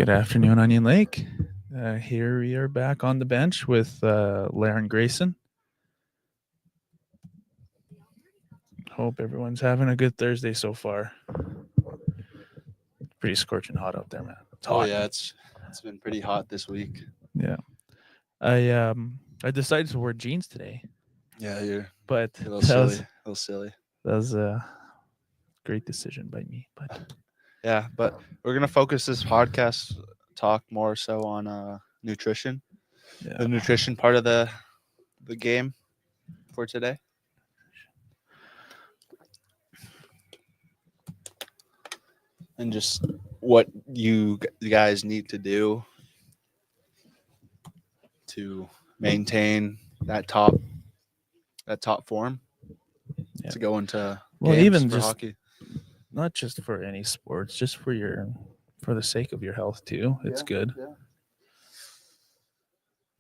Good afternoon, Onion Lake. Here we are back on the bench with Laren Grayson. Hope everyone's having a good Thursday so far. Pretty scorching hot out there, man. It's hot. Oh yeah, it's been pretty hot this week. Yeah. I decided to wear jeans today, Yeah, you're but a little that silly. was A little silly. that was a great decision by me. But Yeah, but we're gonna focus this podcast talk more so on nutrition, yeah, the nutrition part of the game for today. And just what you guys need to do to maintain that top form Yeah. to go into Well, games even for just hockey. not just for any sports, just for the sake of your health too. It's good. Yeah.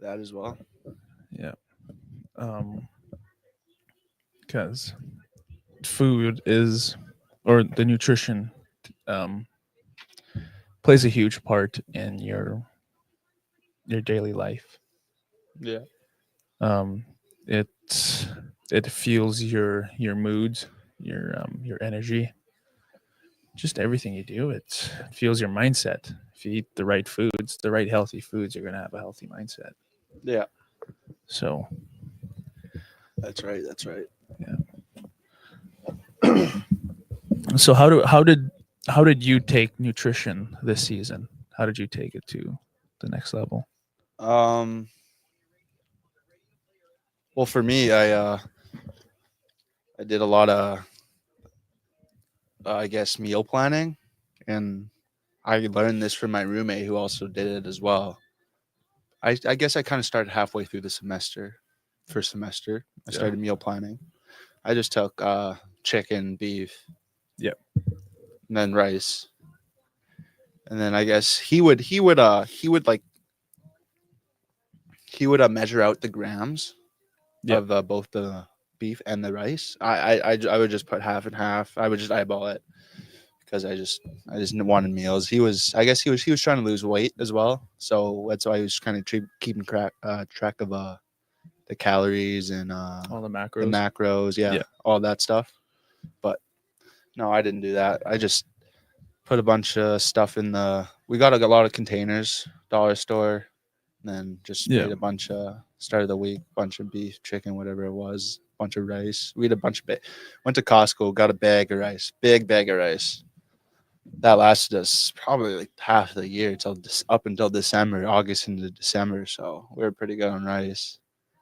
That as well. Yeah. Because food is, or the nutrition, um, plays a huge part in your daily life. Yeah. Um, it it fuels your moods, your energy, just everything you do. It fuels your mindset. If you eat the right foods, the right healthy foods, you're gonna have a healthy mindset. Yeah. So That's right. That's right. so how did you take nutrition this season? How did you take it to the next level? Um. Well, for me, I did a lot of I guess meal planning, and I learned this from my roommate who also did it as well. I guess I kind of started halfway through the semester, first semester. I Yeah. started meal planning. I just took chicken, beef, Yep. and then rice, and then I guess he would measure out the grams Yep. of both the beef and the rice. I would just put half and half. I would just eyeball it because I just wanted meals. He was trying to lose weight as well, so that's why he was kind of keeping track of the calories and All the the macros. macros, yeah, Yeah. all that stuff. But no, I didn't do that. I just put a bunch of stuff in the. We got a lot of containers, dollar store, and then just Yeah. made a bunch of start of the week, bunch of beef, chicken, whatever it was, bunch of rice. We had a bunch of. Went to Costco, got a bag of rice, big bag of rice. That lasted us probably like half the year up until December, August into December. So we were pretty good on rice.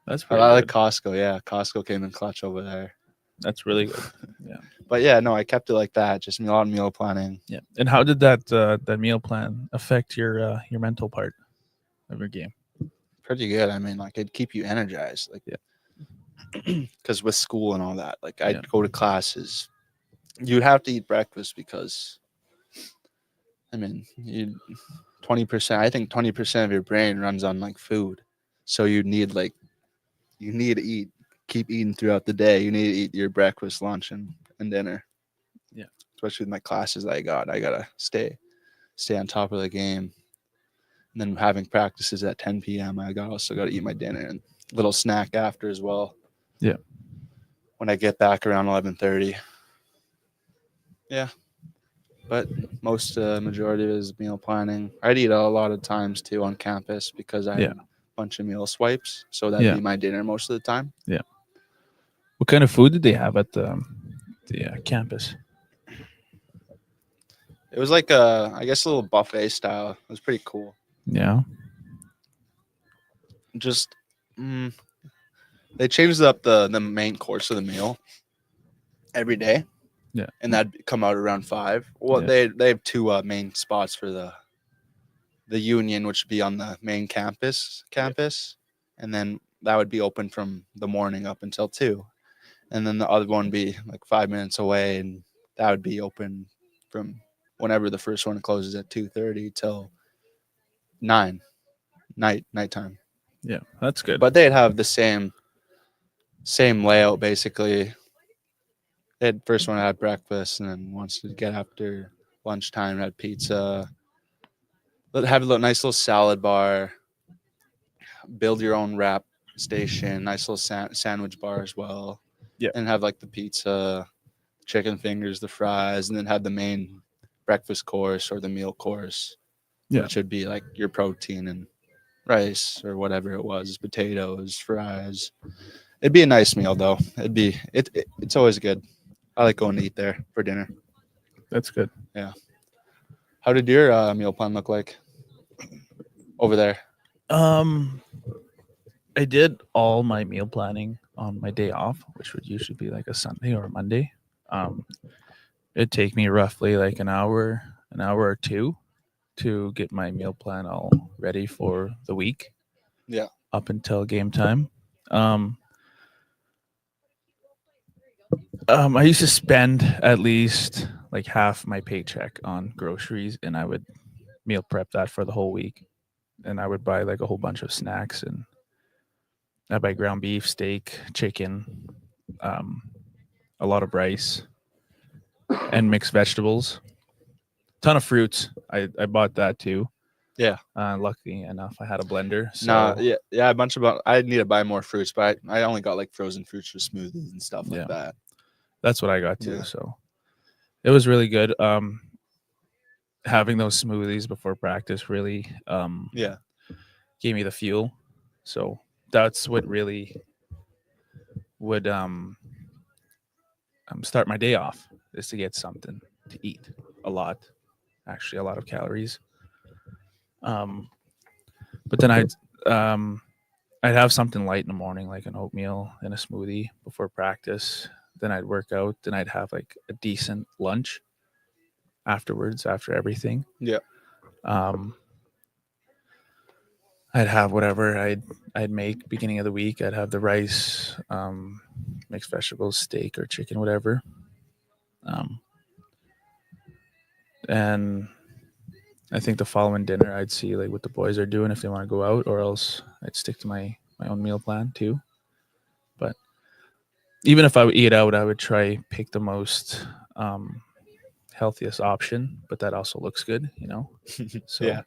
That's I pretty like good. Costco. Yeah, Costco came in clutch over there. That's really good. Yeah. But yeah, no, I kept it like that. Just a lot of meal planning. Yeah. And how did that meal plan affect your mental part of your game? Pretty good. I mean, like it'd keep you energized. Like, because with school and all that, like I'd Yeah. go to classes. You'd have to eat breakfast because, I mean, you 20%. I think 20% of your brain runs on like food, so you need to eat. Keep eating throughout the day. You need to eat your breakfast, lunch, and dinner. Yeah. Especially with my classes I gotta stay on top of the game. And then having practices at 10 p.m. I also got to eat my dinner and little snack after as well. Yeah. When I get back around 11:30. Yeah. But most majority of it is meal planning. I'd eat a lot of times too on campus because I had a bunch of meal swipes. So that'd be my dinner most of the time. Yeah. What kind of food did they have at the campus? It was like I guess a little buffet style. It was pretty cool. Yeah. Just they changed up the main course of the meal every day. Yeah. And that'd come out around 5. Well, Yeah. they have two main spots for the union, which would be on the main campus, and then that would be open from the morning up until 2, and then the other one would be like 5 minutes away, and that would be open from whenever the first one closes at 2:30 till 9 nighttime. Yeah, that's good. But they'd have the same layout basically. They'd first one had breakfast, and then once to get after lunchtime had pizza, have a nice little salad bar, build your own wrap station, nice little sandwich bar as well. Yeah. And have like the pizza, chicken fingers, the fries, and then have the main breakfast course or the meal course, Yeah. which would be like your protein and rice or whatever it was, potatoes, fries. It'd be a nice meal though. It's always good. I like going to eat there for dinner. That's good. How did your meal plan look like over there? I did all my meal planning on my day off, which would usually be like a Sunday or a Monday. It'd take me roughly like an hour or two to get my meal plan all ready for the week. Yeah. Up until game time. I used to spend at least like half my paycheck on groceries, and I would meal prep that for the whole week. And I would buy like a whole bunch of snacks, and I buy ground beef, steak, chicken, a lot of rice, and mixed vegetables. Ton of fruits. I bought that too. Yeah. Lucky enough, I had a blender. So Nah, yeah, a bunch of. I need to buy more fruits, but I only got like frozen fruits for smoothies and stuff like Yeah. that. that's what I got too. Yeah. So it was really good. Having those smoothies before practice really Yeah. gave me the fuel. So that's what really would start my day off, is to get something to eat. A lot, actually, a lot of calories. But then I'd have something light in the morning, like an oatmeal and a smoothie before practice. Then I'd work out. Then I'd have like a decent lunch afterwards, after everything. Yeah. I'd have whatever I'd make beginning of the week. I'd have the rice, mixed vegetables, steak or chicken, whatever. And I think the following dinner I'd see like what the boys are doing if they want to go out, or else I'd stick to my own meal plan too. But even if I would eat out, I would try pick the most healthiest option, but that also looks good, So Yeah.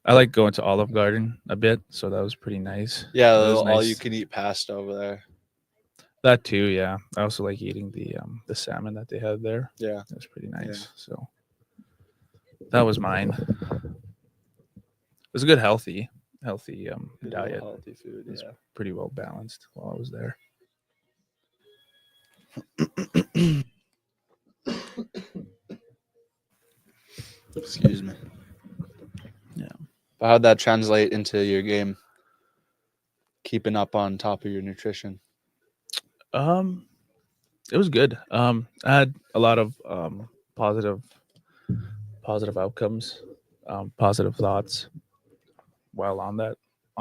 I like going to Olive Garden a bit, so that was pretty nice. Yeah, It was all nice. you can eat pasta over there. That too, yeah. I also like eating the salmon that they had there. Yeah. It was pretty nice. So that was mine. It was a good healthy diet. Healthy food. It's pretty well balanced while I was there. Excuse me. Yeah. But how'd that translate into your game? Keeping up on top of your nutrition. It was good. I had a lot of positive outcomes, positive thoughts while on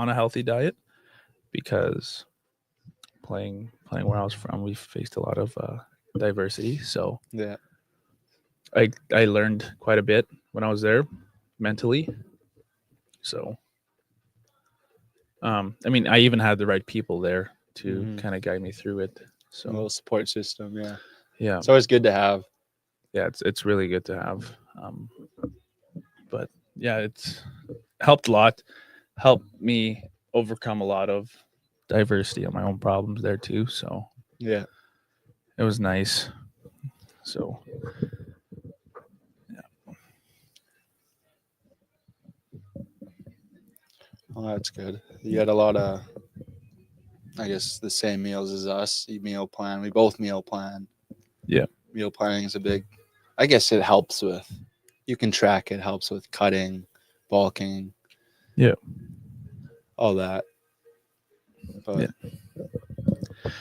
a healthy diet, because playing where I was from, we faced a lot of diversity. So Yeah. I learned quite a bit when I was there mentally. So I mean, I even had the right people there to Mhm. kind of guide me through it. A So little support system. Yeah. yeah, It's always good to have. yeah, it's really good to have. But yeah, it's helped a lot. Helped me overcome a lot of diversity of my own problems there too. So Yeah. it was nice. So Well, that's good. You had a lot of, I guess, the same meals as us. You meal plan. We both meal plan. Yeah. Meal planning is a big, I guess it helps with, you can track it, helps with cutting, bulking. Yeah. All that. But Yeah.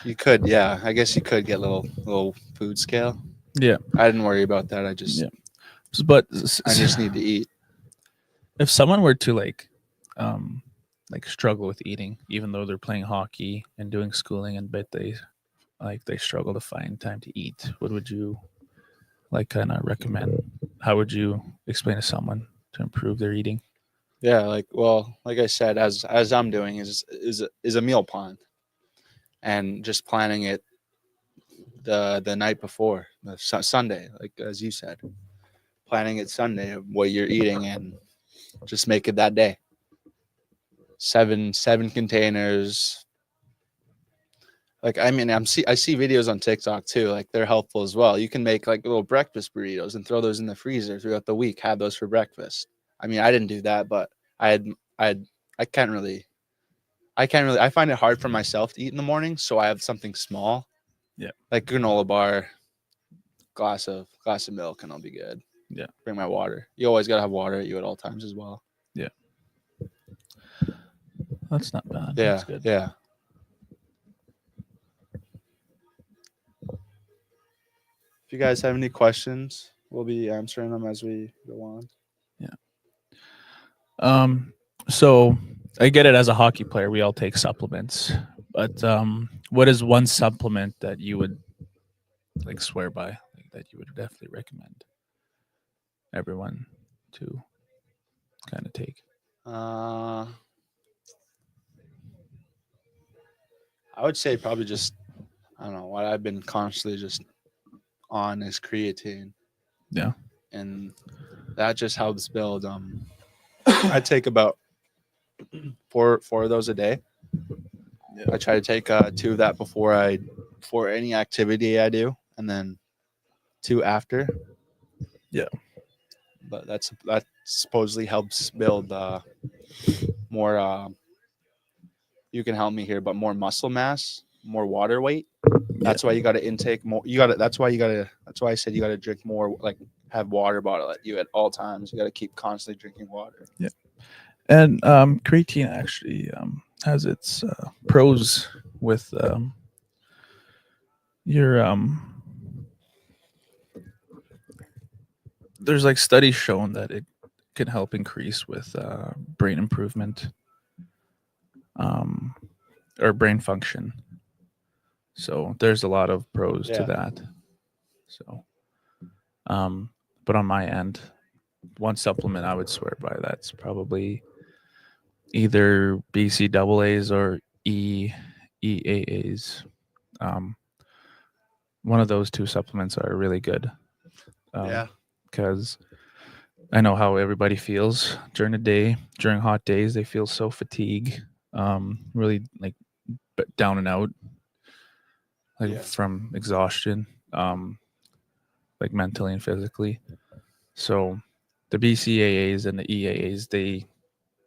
you could, yeah, I guess you could get little food scale. Yeah. I didn't worry about that. I just, Yeah. But I just need to eat. if someone were to like struggle with eating, even though they're playing hockey and doing schooling, and but they struggle to find time to eat, what would you like kind of recommend? How would you explain to someone to improve their eating? Yeah, like I said, as I'm doing is a meal plan, and just planning it the night before, Sunday, like as you said, planning it Sunday of what you're eating and just make it that day. 7 containers. Like, I mean, I see videos on TikTok too. Like, they're helpful as well. You can make like little breakfast burritos and throw those in the freezer throughout the week. Have those for breakfast. I mean, I didn't do that, but I can't really. I find it hard for myself to eat in the morning, so I have something small. Yeah. Like granola bar, glass of milk, and I'll be good. Yeah. Bring my water. You always gotta have water at you at all times as well. Yeah. That's not bad. Yeah. That's good. Yeah. If you guys have any questions, we'll be answering them as we go on. So I get it, as a hockey player, we all take supplements, but what is one supplement that you would like swear by, like, that you would definitely recommend everyone to kind of take? I would say probably just, I don't know, what I've been constantly just on is creatine. Yeah. And that just helps build. I take about four of those a day. Yeah. I try to take 2 of that before any activity I do, and then 2 after. Yeah. But that supposedly helps build more. You can help me here, but more muscle mass, more water weight. That's why you got to intake more. That's why I said you got to drink more. Like, have water bottle at you at all times. You got to keep constantly drinking water. Yeah. And creatine actually has its pros with your there's like studies shown that it can help increase with brain improvement, or brain function. So there's a lot of pros to Yeah. that. So but on my end, one supplement I would swear by, that's probably either BCAAs or EAAs. One of those 2 supplements are really good. Yeah. Because I know how everybody feels during the day. During hot days, they feel so fatigued, really like down and out, like Yeah. from exhaustion, like mentally and physically. So the BCAAs and the EAAs, they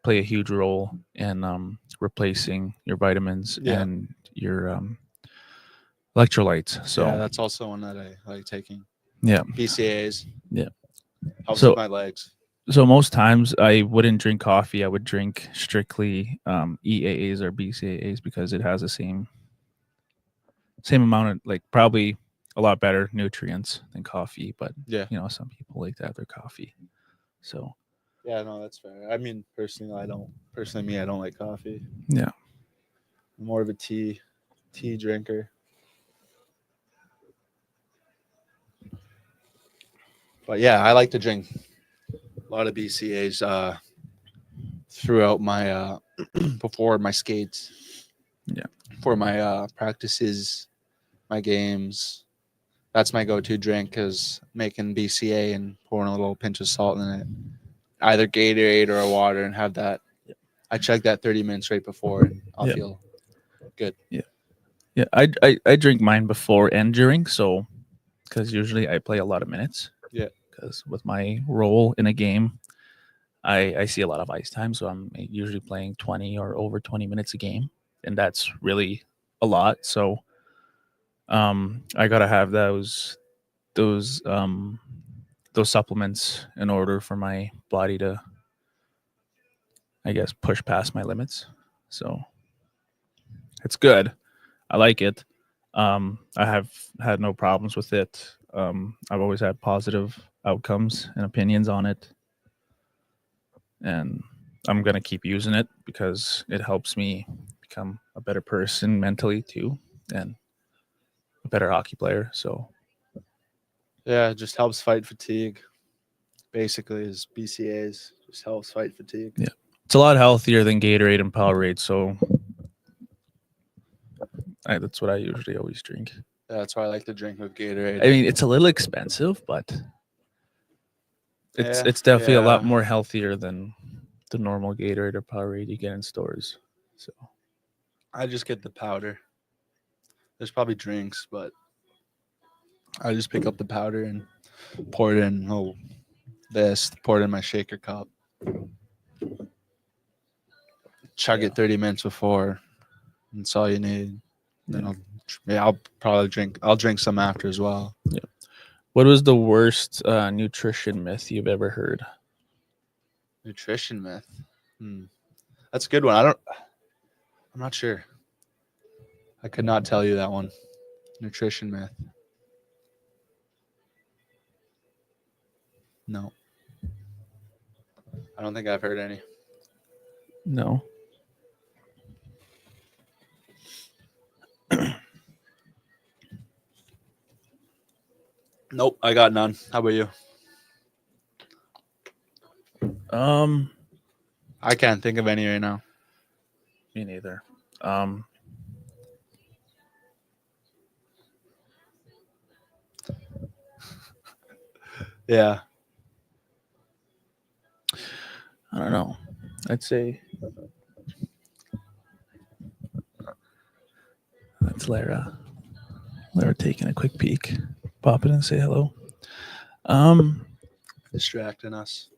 play a huge role in replacing your vitamins Yeah. and your electrolytes. So yeah, that's also one that I like taking. yeah. BCAAs. Yeah. Helps So- with my legs. So most times I wouldn't drink coffee. I would drink strictly EAAs or BCAAs because it has the same amount of, like, probably a lot better nutrients than coffee. But Yeah. you know, some people like to have their coffee. So Yeah, no, that's fair. I mean, personally, I don't like coffee. yeah. I'm more of a tea drinker. But yeah, I like to drink a lot of BCAAs throughout my before my skates. Yeah. For my practices, my games. That's my go-to drink, is making BCA and pouring a little pinch of salt in it. Either Gatorade or a water, and have that. Yeah. I chug that 30 minutes right before, and I'll Yeah. feel good. Yeah, I drink mine before and during, so because usually I play a lot of minutes. Yeah. Because with my role in a game, I see a lot of ice time, so I'm usually playing 20 or over 20 minutes a game, and that's really a lot. So I gotta have those supplements in order for my body to, I guess, push past my limits. So it's good. I like it. I have had no problems with it. I've always had positive outcomes and opinions on it. And I'm going to keep using it because it helps me become a better person mentally too, and a better hockey player. So Yeah, it just helps fight fatigue. Basically, is BCAAs just helps fight fatigue. Yeah. it's a lot healthier than Gatorade and Powerade. So that's what I usually always drink. Yeah, that's why I like to drink with Gatorade. I mean, it's a little expensive, but it's Yeah, definitely a lot yeah. more healthier than the normal Gatorade or Powerade you get in stores. So I just get the powder. There's probably drinks, but I just pick up the powder and pour it in. Pour it in my shaker cup. Chug Yeah. it 30 minutes before. That's all you need. Then I'll probably drink. I'll drink some after as well. what was the worst nutrition myth you've ever heard? Nutrition myth. That's a good one. I'm not sure. I could not tell you that one. Nutrition myth. No. I don't think I've heard any. No. Nope, I got none. How about you? I can't think of any right now. Me neither. Yeah. I don't know. I'd say that's Lara. Lara taking a quick peek. Pop in and say hello. Distracting us.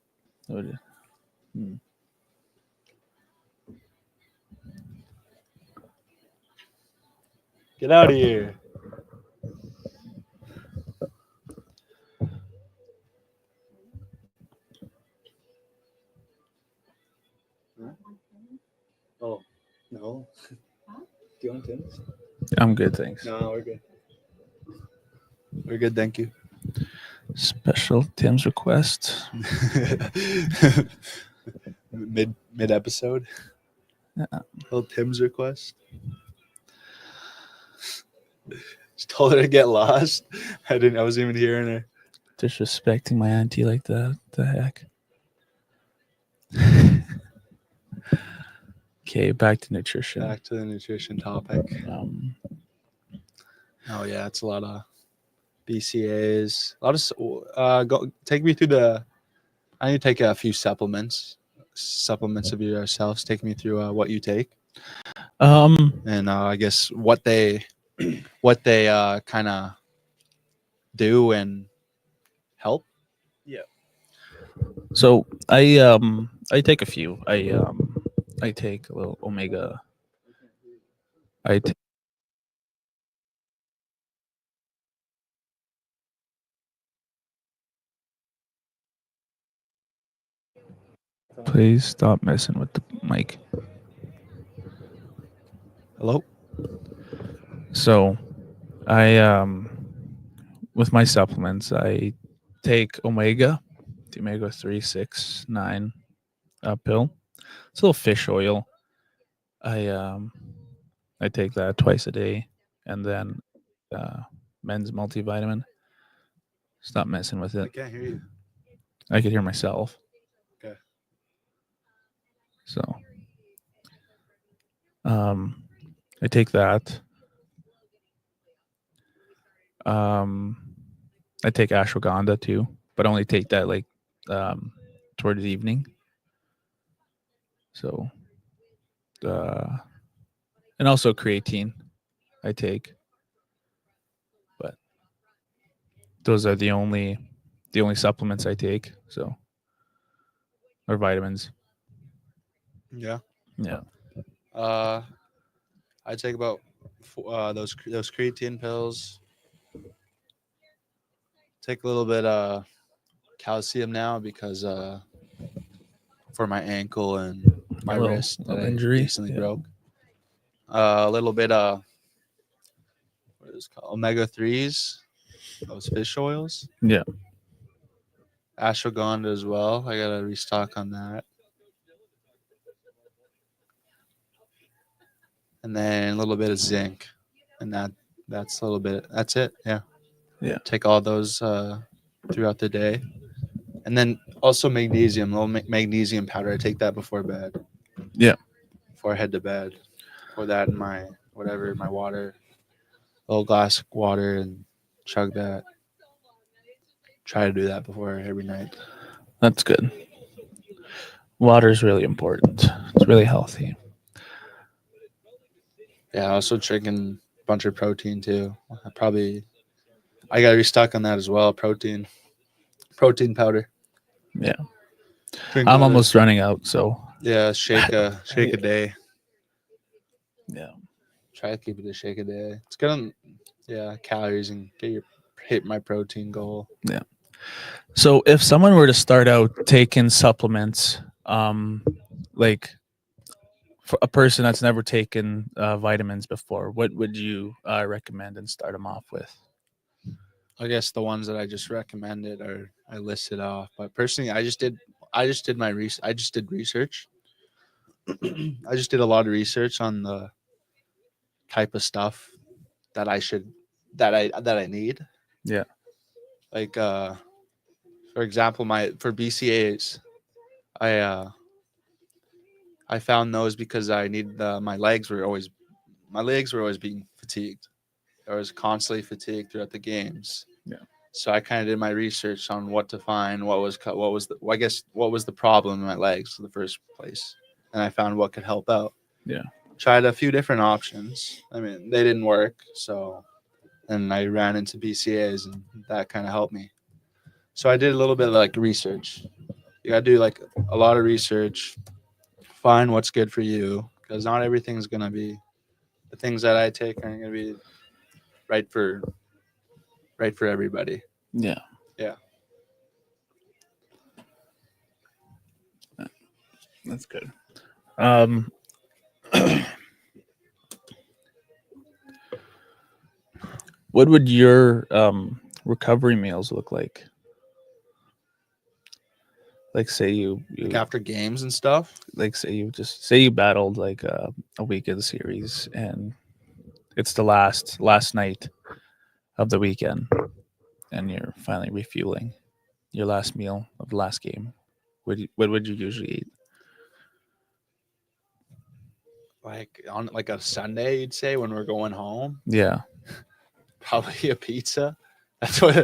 Get out of here. Oh, no. Do you want Tim's? I'm good, thanks. No, we're good. We're good, thank you. Special Tim's request. mid episode. Yeah. Little Tim's request. Just told her to get lost. I wasn't even hearing her. Disrespecting my auntie like that. The heck. Okay, back to nutrition. Back to the nutrition topic. Oh yeah, it's a lot of BCAAs. A lot of take me through the. I need to take a few supplements of yourselves. Take me through what you take. And I guess what they kind of do and help. Yeah. So I take a few. I take a little omega. Please stop messing with the mic. Hello. So I with my supplements I take omega, the omega 3, 6, 9 pill. It's a little fish oil. I take that twice a day, and then men's multivitamin. Stop messing with I it. can't hear you. I could hear myself. Okay. So I take that. I take ashwagandha too, but only take that like toward the evening. So and also creatine I take. But those are the only supplements I take, so or vitamins. Yeah. Yeah. I take about those creatine pills. Take a little bit calcium now because for my ankle and my wrist that I injury. recently broke. A little bit what is it called? Omega-3s, those fish oils. Yeah. Ashwagandha as well. I gotta restock on that. And then a little bit of zinc, and that's a little bit. That's it. Yeah. Yeah. Take all those throughout the day, and then also magnesium. Little magnesium powder. I take that before bed. Yeah. Before I head to bed. Pour that in my water, little glass of water, and chug that. Try to do that before every night. That's good. Water is really important. It's really healthy. Yeah, also drinking a bunch of protein too. I gotta be stuck on that as well. Protein powder. Yeah. Drink I'm that. almost running out, so Yeah, shake a day. yeah. Try to keep it a shake a day. It's gonna calories and hit my protein goal. So if someone were to start out taking supplements, like for a person that's never taken vitamins before, what would you recommend and start them off with? I guess the ones that I just recommended are I listed off. But personally, I just did I just did research. I just did a lot of research on the type of stuff that I should that I need. Yeah. Like for example, my for BCAs, I uh I found those because I need my legs were always being fatigued. I was constantly fatigued throughout the games. Yeah. So I kind of did my research on what to find, what was the problem in my legs in the first place, and I found what could help out. Yeah. Tried a few different options. I mean, they didn't work, so and I ran into BCAs, and that kind of helped me. So I did a little bit of like research. You gotta do like a lot of research, find what's good for you, because not everything's gonna be the things that I take aren't gonna be right for everybody. Yeah. Yeah. That's good. Um, what would your recovery meals look like? Like say Like after games and stuff. like say you battled like a weekend series and it's the last night of the weekend and you're finally refueling your last meal of the last game. What would you usually eat? Like on like a Sunday, you'd say when we're going home, Yeah. probably a pizza. That's what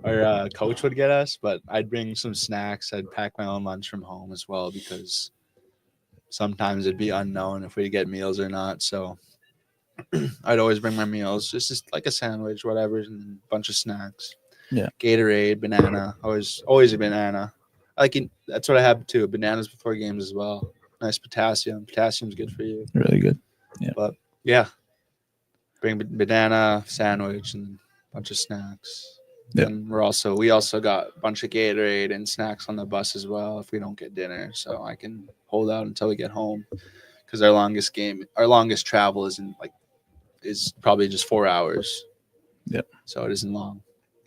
our coach would get us. But I'd bring some snacks. I'd pack my own lunch from home as well because sometimes it'd be unknown if we'd get meals or not. So I'd always bring my meals, just like a sandwich, whatever, and a bunch of snacks. Yeah. Gatorade, banana, always a banana. That's what I have too. Bananas before games as well. Nice potassium. Potassium's good for you. Really good. But yeah, bring banana sandwich and a bunch of snacks. Yeah. And we also got a bunch of Gatorade and snacks on the bus as well if we don't get dinner. So I can hold out until we get home because our longest travel is probably just 4 hours. Yep. So it isn't long.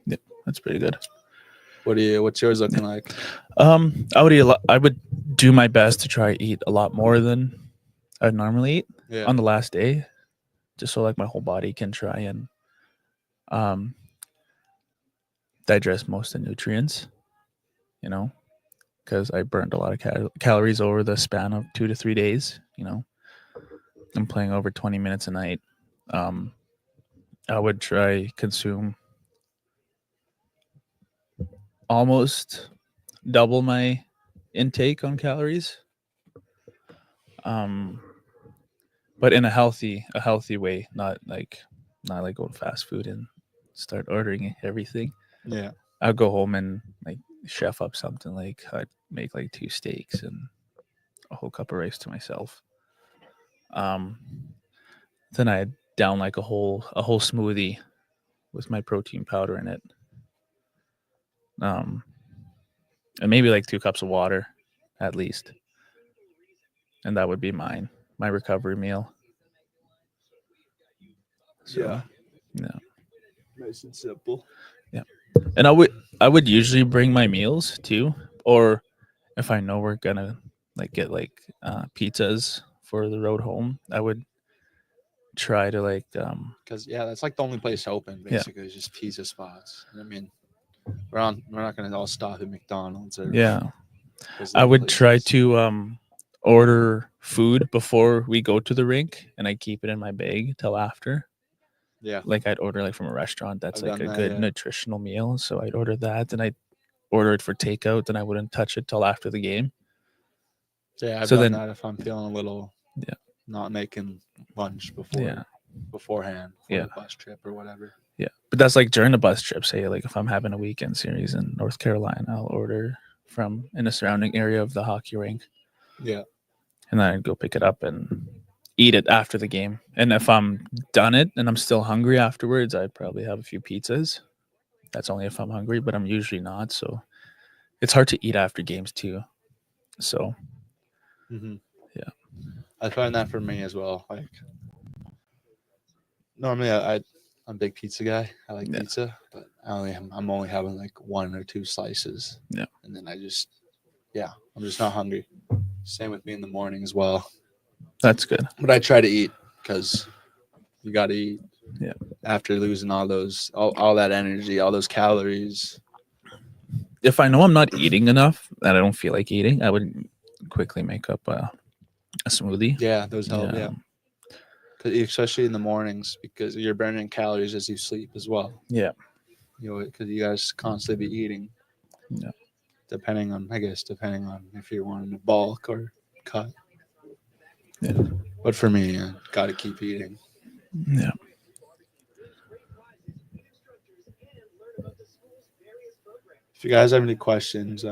Yep. That's pretty good. What's yours looking like? I would do my best to try eat a lot more than I'd normally eat Yeah. on the last day, just so like my whole body can try and digest most of the nutrients, you know, because I burned a lot of calories over the span of 2 to 3 days. You know, I'm playing over 20 minutes a night. I would try consume almost double my intake on calories, but in a healthy way, not like go to fast food and start ordering everything. Yeah. I'd go home and like chef up something, like I'd make like 2 steaks and a whole cup of rice to myself. Then I'd down like a whole smoothie with my protein powder in it. And maybe like 2 cups of water at least. And that would be my recovery meal. So, Yeah. yeah. Nice and simple. And I would usually bring my meals too, or if I know we're gonna like get like pizzas for the road home, I would try to like Because that's like the only place open Yeah. basically. Is just pizza spots. I mean, we're not gonna all stop at McDonald's or yeah. those I little would try places. to order food before we go to the rink, and I keep it in my bag till after. Yeah. Like I'd order like from a restaurant that's I've like done a that, good yeah. nutritional meal, so I'd order that, and I order it for takeout, then I wouldn't touch it till after the game. Yeah, I've So done then- that if I'm feeling a little not making lunch beforehand for Yeah. the bus trip or whatever. Yeah, but that's like during the bus trip. Say, like if I'm having a weekend series in North Carolina, I'll order from in the surrounding area of the hockey rink, Yeah. and then I'd go pick it up and eat it after the game. And if I'm done it and I'm still hungry afterwards, I'd probably have a few pizzas. That's only if I'm hungry, but I'm usually not. So it's hard to eat after games too. So Mm-hmm. Yeah. I find that for me as well. Like normally I'm a big pizza guy. I like Yeah. pizza, but I'm only having like 1 or 2 slices. Yeah. And then I'm just not hungry. Same with me in the morning as well. that's good. But I try to eat because you got to eat. Yeah. After losing all that energy, all those calories. If I know I'm not eating enough and I don't feel like eating, I would quickly make up a smoothie. Yeah, those help. Yeah. 'Cause especially in the mornings because you're burning calories as you sleep as well. Yeah. You know, because you guys constantly be eating. Yeah. Depending on if you're wanting to bulk or cut. Yeah. But for me, I got to keep eating. Yeah. If you guys have any questions,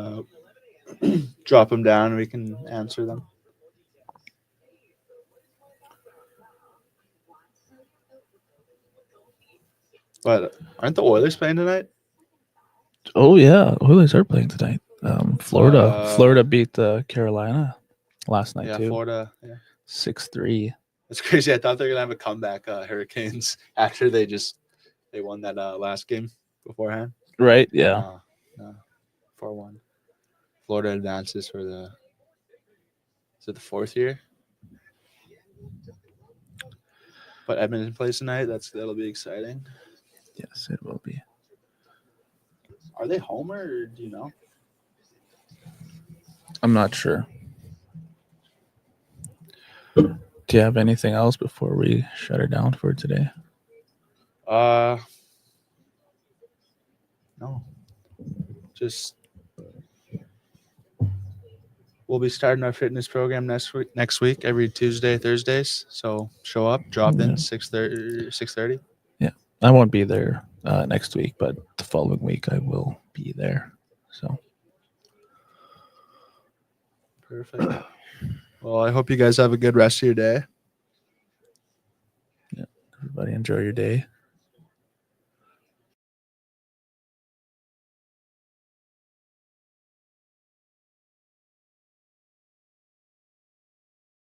drop them down and we can answer them. But aren't the Oilers playing tonight? Oh yeah, Oilers are playing tonight. Florida Uh, Florida beat Carolina last night Yeah, too. Florida. Yeah. 6-3. It's crazy. I thought they were gonna have a comeback, Hurricanes, after they won that last game beforehand. Right? Yeah. No, 4-1. Florida advances for is it the 4th year? But Edmonton plays tonight. That'll be exciting. Yes, it will be. Are they home or do you know? I'm not sure. Do you have anything else before we shut her down for today? No. Just we'll be starting our fitness program next week every Tuesday, Thursdays. So show up, drop in 6:30. I won't be there next week, but the following week I will be there. So Perfect. Well, I hope you guys have a good rest of your day. everybody enjoy your day.